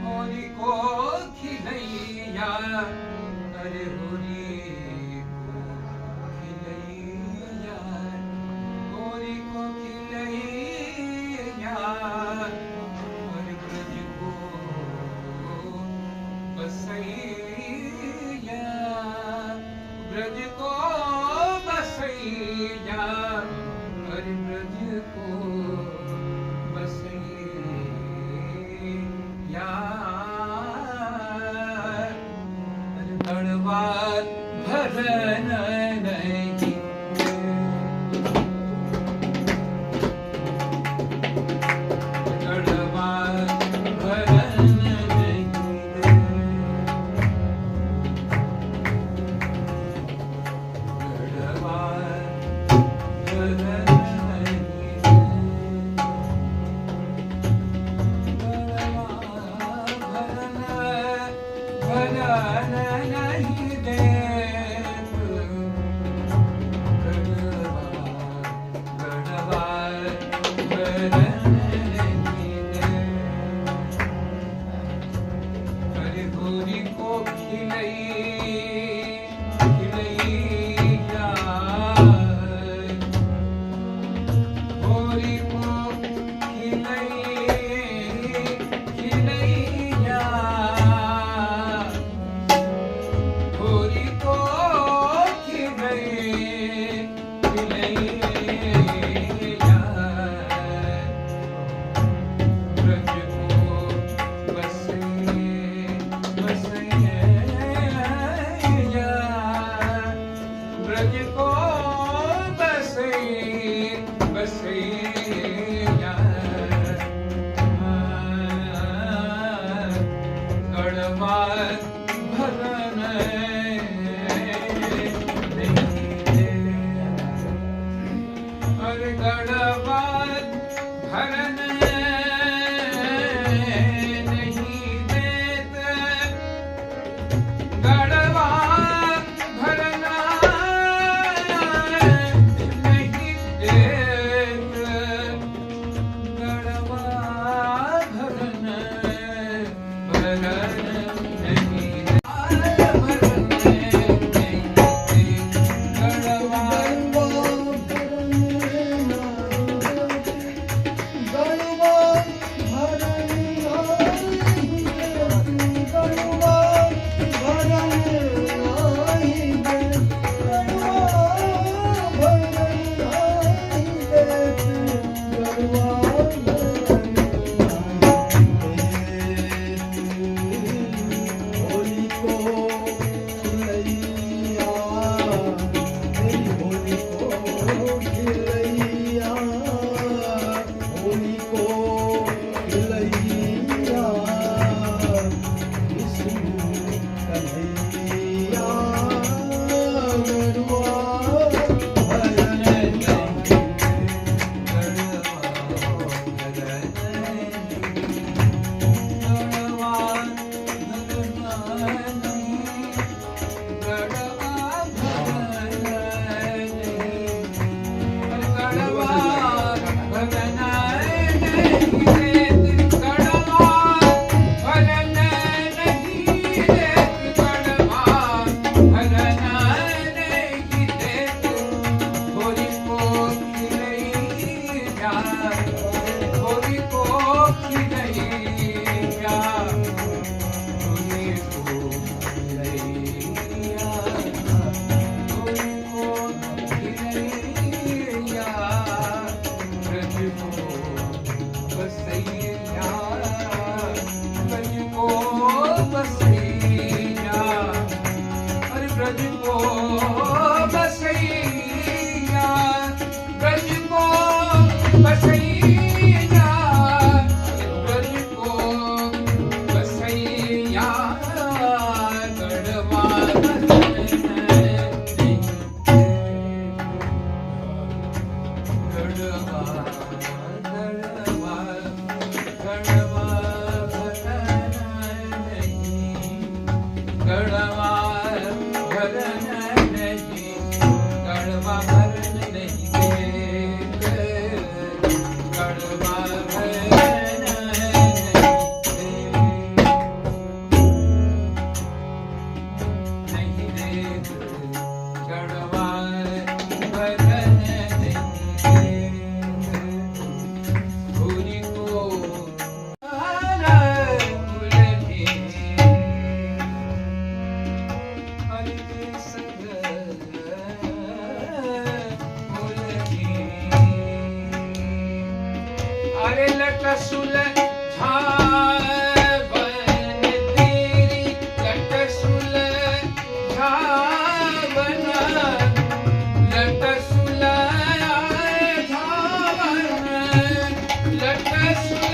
होरी को खिलैया अरे होरी को खिलैया होरी को खिलैया अरे ब्रज को बसैया ब्रज को बसैया अरे ब्रज को बसैया गणवार भरन नहीं गणवार भरन नहीं गणवार भरन होरी को खिलैया होरी को खिलैया होरी को खिलैया ब्रज को बसैया ब्रज को बसैया गणवार भरन अरे गणवार भरन नहीं देते गणवार भरना नहीं देते गणवार भरन नहीं गणवा अरे लटसुल झावन तेरी लटसुल झावन लटसुल झावन लटसुल